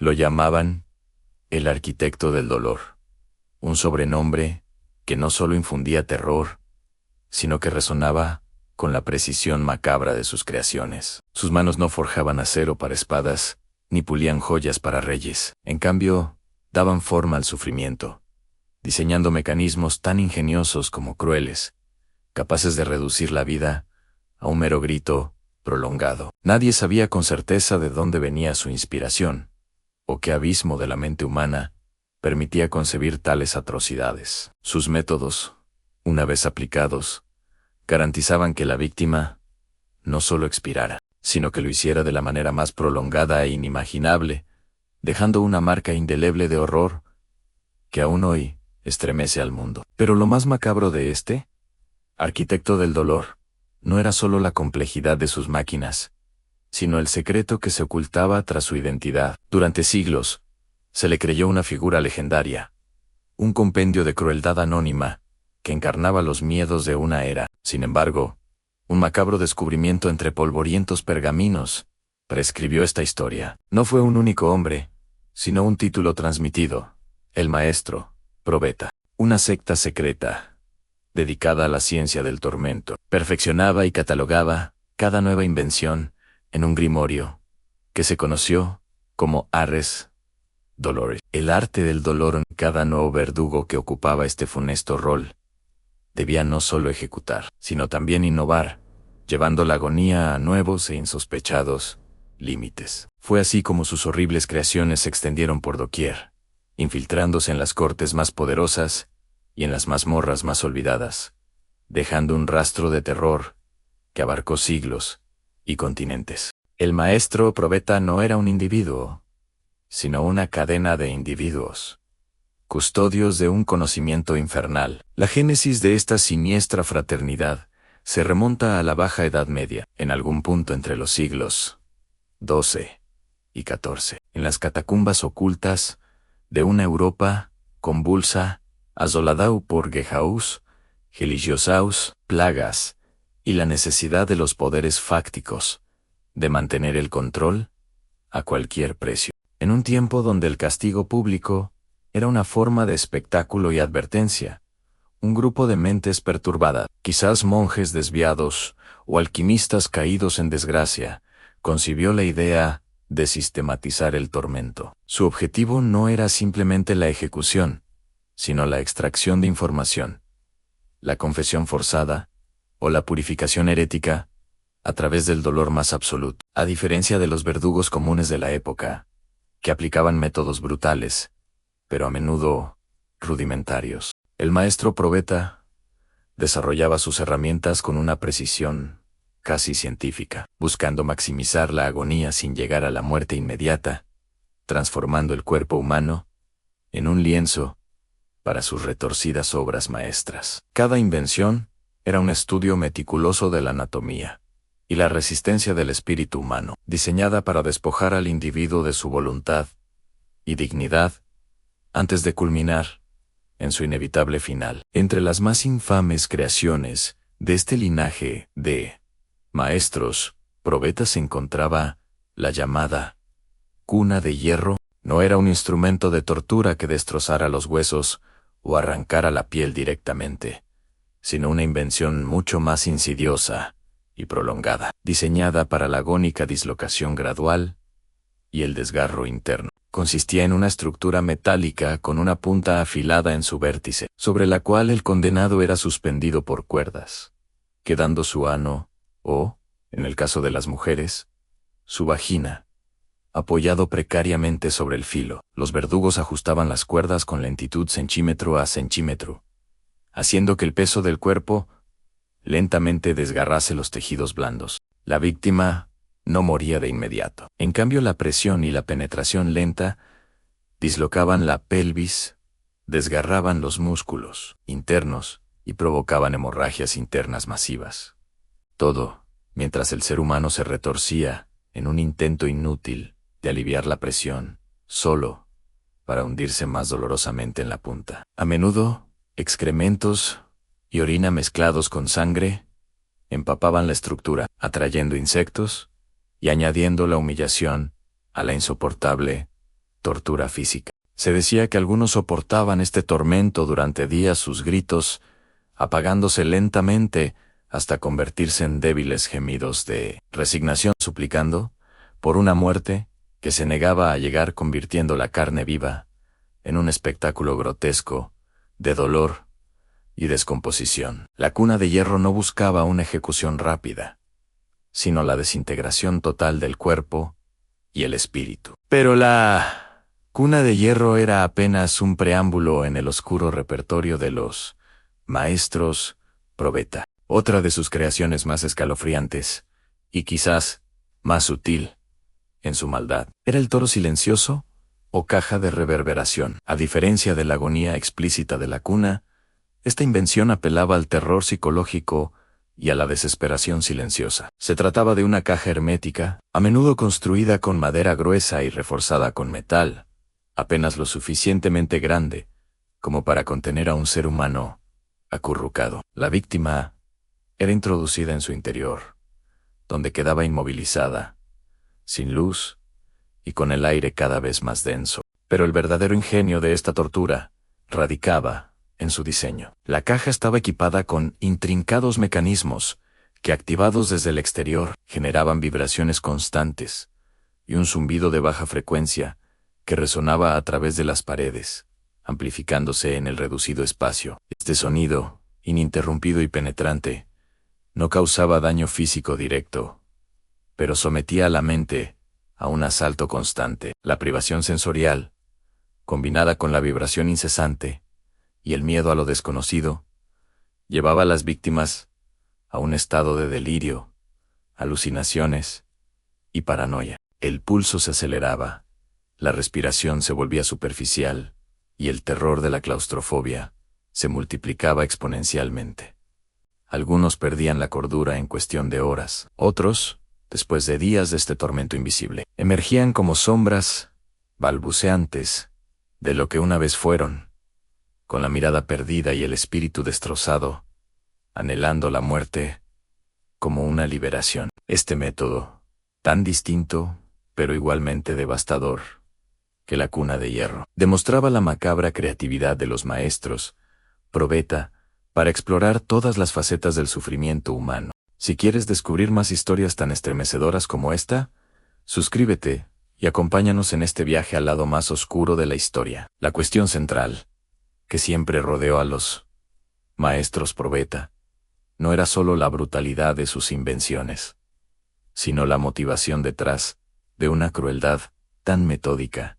Lo llamaban el arquitecto del dolor, un sobrenombre que no solo infundía terror, sino que resonaba con la precisión macabra de sus creaciones. Sus manos no forjaban acero para espadas, ni pulían joyas para reyes. En cambio, daban forma al sufrimiento, diseñando mecanismos tan ingeniosos como crueles, capaces de reducir la vida a un mero grito prolongado. Nadie sabía con certeza de dónde venía su inspiración, o qué abismo de la mente humana permitía concebir tales atrocidades. Sus métodos, una vez aplicados, garantizaban que la víctima no solo expirara, sino que lo hiciera de la manera más prolongada e inimaginable, dejando una marca indeleble de horror que aún hoy estremece al mundo. Pero lo más macabro de este arquitecto del dolor no era solo la complejidad de sus máquinas, sino el secreto que se ocultaba tras su identidad. Durante siglos, se le creyó una figura legendaria, un compendio de crueldad anónima que encarnaba los miedos de una era. Sin embargo, un macabro descubrimiento entre polvorientos pergaminos prescribió esta historia. No fue un único hombre, sino un título transmitido: el maestro probeta, una secta secreta dedicada a la ciencia del tormento. Perfeccionaba y catalogaba cada nueva invención en un grimorio que se conoció como Ars Doloris. El arte del dolor en cada nuevo verdugo que ocupaba este funesto rol debía no solo ejecutar, sino también innovar, llevando la agonía a nuevos e insospechados límites. Fue así como sus horribles creaciones se extendieron por doquier, infiltrándose en las cortes más poderosas y en las mazmorras más olvidadas, dejando un rastro de terror que abarcó siglos y continentes. El maestro probeta no era un individuo, sino una cadena de individuos, custodios de un conocimiento infernal. La génesis de esta siniestra fraternidad se remonta a la Baja Edad Media, en algún punto entre los siglos XII y XIV, en las catacumbas ocultas de una Europa convulsa, asolada por Gehaus, religiosaus, plagas y la necesidad de los poderes fácticos de mantener el control a cualquier precio. En un tiempo donde el castigo público era una forma de espectáculo y advertencia, un grupo de mentes perturbadas, quizás monjes desviados o alquimistas caídos en desgracia, concibió la idea de sistematizar el tormento. Su objetivo no era simplemente la ejecución, sino la extracción de información, la confesión forzada o la purificación herética a través del dolor más absoluto. A diferencia de los verdugos comunes de la época, que aplicaban métodos brutales, pero a menudo rudimentarios, el maestro probeta desarrollaba sus herramientas con una precisión casi científica, buscando maximizar la agonía sin llegar a la muerte inmediata, transformando el cuerpo humano en un lienzo para sus retorcidas obras maestras. Cada invención era un estudio meticuloso de la anatomía y la resistencia del espíritu humano, diseñada para despojar al individuo de su voluntad y dignidad antes de culminar en su inevitable final. Entre las más infames creaciones de este linaje de maestros probetas se encontraba la llamada cuna de hierro. No era un instrumento de tortura que destrozara los huesos o arrancara la piel directamente, sino una invención mucho más insidiosa y prolongada, diseñada para la agónica dislocación gradual y el desgarro interno. Consistía en una estructura metálica con una punta afilada en su vértice, sobre la cual el condenado era suspendido por cuerdas, quedando su ano, o, en el caso de las mujeres, su vagina, apoyado precariamente sobre el filo. Los verdugos ajustaban las cuerdas con lentitud centímetro a centímetro, haciendo que el peso del cuerpo lentamente desgarrase los tejidos blandos. La víctima no moría de inmediato. En cambio, la presión y la penetración lenta dislocaban la pelvis, desgarraban los músculos internos y provocaban hemorragias internas masivas. Todo mientras el ser humano se retorcía en un intento inútil de aliviar la presión, solo para hundirse más dolorosamente en la punta. A menudo, excrementos y orina mezclados con sangre empapaban la estructura, atrayendo insectos y añadiendo la humillación a la insoportable tortura física. Se decía que algunos soportaban este tormento durante días, sus gritos apagándose lentamente hasta convertirse en débiles gemidos de resignación, suplicando por una muerte que se negaba a llegar, convirtiendo la carne viva en un espectáculo grotesco de dolor y descomposición. La cuna de hierro no buscaba una ejecución rápida, sino la desintegración total del cuerpo y el espíritu. Pero la cuna de hierro era apenas un preámbulo en el oscuro repertorio de los maestros probeta. Otra de sus creaciones más escalofriantes, y quizás más sutil en su maldad, era el toro silencioso o caja de reverberación. A diferencia de la agonía explícita de la cuna, esta invención apelaba al terror psicológico y a la desesperación silenciosa. Se trataba de una caja hermética, a menudo construida con madera gruesa y reforzada con metal, apenas lo suficientemente grande como para contener a un ser humano acurrucado. La víctima era introducida en su interior, donde quedaba inmovilizada, sin luz y con el aire cada vez más denso. Pero el verdadero ingenio de esta tortura radicaba en su diseño. La caja estaba equipada con intrincados mecanismos que, activados desde el exterior, generaban vibraciones constantes y un zumbido de baja frecuencia que resonaba a través de las paredes, amplificándose en el reducido espacio. Este sonido, ininterrumpido y penetrante, no causaba daño físico directo, pero sometía a la mente a un asalto constante. La privación sensorial, combinada con la vibración incesante y el miedo a lo desconocido, llevaba a las víctimas a un estado de delirio, alucinaciones y paranoia. El pulso se aceleraba, la respiración se volvía superficial y el terror de la claustrofobia se multiplicaba exponencialmente. Algunos perdían la cordura en cuestión de horas. Otros, después de días de este tormento invisible, emergían como sombras balbuceantes de lo que una vez fueron, con la mirada perdida y el espíritu destrozado, anhelando la muerte como una liberación. Este método, tan distinto, pero igualmente devastador que la cuna de hierro, demostraba la macabra creatividad de los maestros probeta para explorar todas las facetas del sufrimiento humano. Si quieres descubrir más historias tan estremecedoras como esta, suscríbete y acompáñanos en este viaje al lado más oscuro de la historia. La cuestión central, que siempre rodeó a los maestros probeta, no era solo la brutalidad de sus invenciones, sino la motivación detrás de una crueldad tan metódica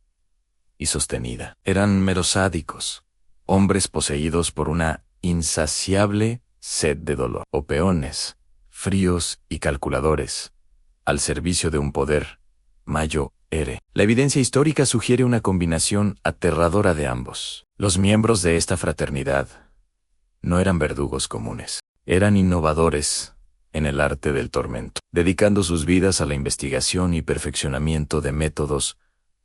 y sostenida. Eran meros sádicos, hombres poseídos por una insaciable sed de dolor, o peones, fríos y calculadores, al servicio de un poder mayor. La evidencia histórica sugiere una combinación aterradora de ambos. Los miembros de esta fraternidad no eran verdugos comunes, eran innovadores en el arte del tormento, dedicando sus vidas a la investigación y perfeccionamiento de métodos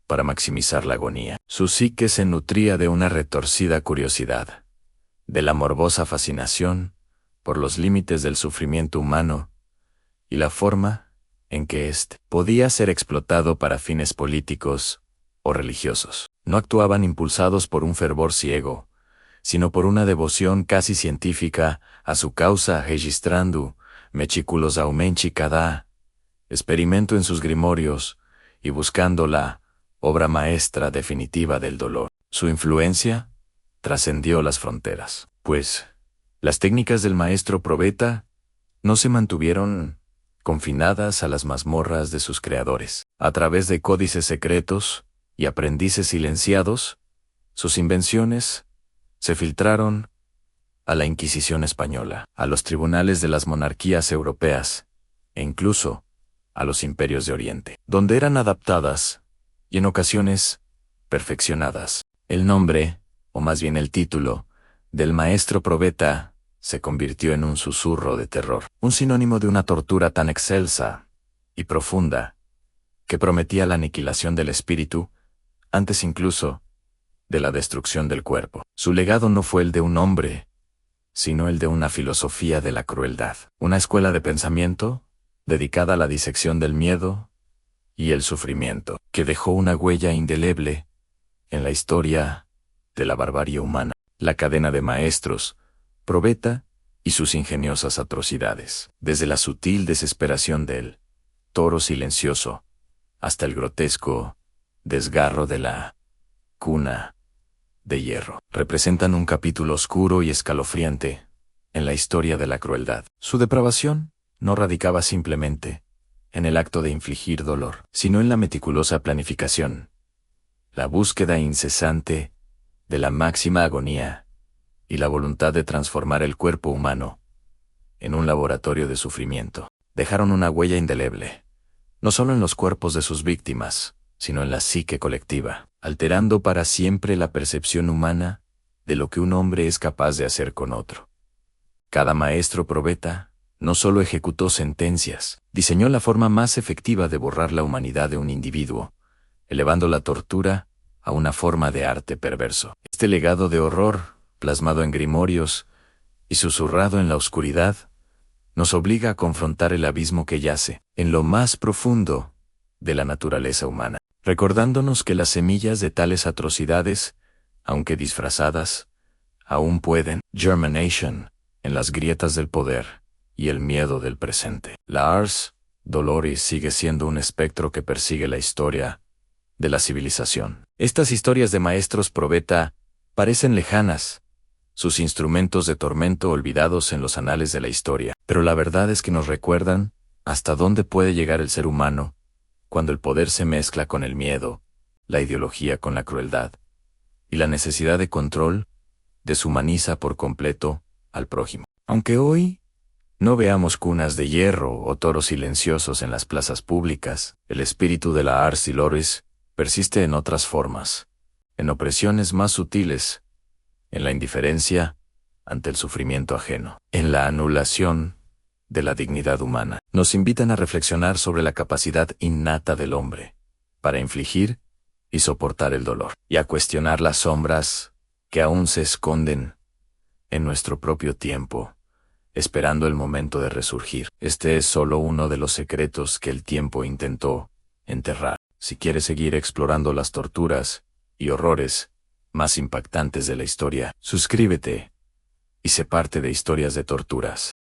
para maximizar la agonía. Su psique se nutría de una retorcida curiosidad, de la morbosa fascinación por los límites del sufrimiento humano y la forma en que éste podía ser explotado para fines políticos o religiosos. No actuaban impulsados por un fervor ciego, sino por una devoción casi científica a su causa, registrando meticulosamente cada experimento en sus grimorios y buscando la obra maestra definitiva del dolor. Su influencia trascendió las fronteras, pues las técnicas del maestro probeta no se mantuvieron confinadas a las mazmorras de sus creadores. A través de códices secretos y aprendices silenciados, sus invenciones se filtraron a la Inquisición española, a los tribunales de las monarquías europeas e incluso a los imperios de Oriente, donde eran adaptadas y en ocasiones perfeccionadas. El nombre, o más bien el título, del maestro probeta se convirtió en un susurro de terror, un sinónimo de una tortura tan excelsa y profunda que prometía la aniquilación del espíritu antes incluso de la destrucción del cuerpo. Su legado no fue el de un hombre, sino el de una filosofía de la crueldad, una escuela de pensamiento dedicada a la disección del miedo y el sufrimiento, que dejó una huella indeleble en la historia de la barbarie humana. La cadena de maestros, probeta y sus ingeniosas atrocidades, desde la sutil desesperación del toro silencioso hasta el grotesco desgarro de la cuna de hierro, representan un capítulo oscuro y escalofriante en la historia de la crueldad. Su depravación no radicaba simplemente en el acto de infligir dolor, sino en la meticulosa planificación, la búsqueda incesante de la máxima agonía y la voluntad de transformar el cuerpo humano en un laboratorio de sufrimiento. Dejaron una huella indeleble, no solo en los cuerpos de sus víctimas, sino en la psique colectiva, alterando para siempre la percepción humana de lo que un hombre es capaz de hacer con otro. Cada maestro probeta no solo ejecutó sentencias, diseñó la forma más efectiva de borrar la humanidad de un individuo, elevando la tortura a una forma de arte perverso. Este legado de horror, plasmado en grimorios y susurrado en la oscuridad, nos obliga a confrontar el abismo que yace en lo más profundo de la naturaleza humana, recordándonos que las semillas de tales atrocidades, aunque disfrazadas, aún pueden germination en las grietas del poder y el miedo del presente. La Ars Doloris sigue siendo un espectro que persigue la historia de la civilización. Estas historias de maestros probeta parecen lejanas, sus instrumentos de tormento olvidados en los anales de la historia, pero la verdad es que nos recuerdan hasta dónde puede llegar el ser humano cuando el poder se mezcla con el miedo, la ideología con la crueldad, y la necesidad de control deshumaniza por completo al prójimo. Aunque hoy no veamos cunas de hierro o toros silenciosos en las plazas públicas, el espíritu de la Ars Doloris persiste en otras formas, en opresiones más sutiles, en la indiferencia ante el sufrimiento ajeno, en la anulación de la dignidad humana. Nos invitan a reflexionar sobre la capacidad innata del hombre para infligir y soportar el dolor, y a cuestionar las sombras que aún se esconden en nuestro propio tiempo, esperando el momento de resurgir. Este es solo uno de los secretos que el tiempo intentó enterrar. Si quieres seguir explorando las torturas y horrores más impactantes de la historia, suscríbete y sé parte de Historias de Torturas.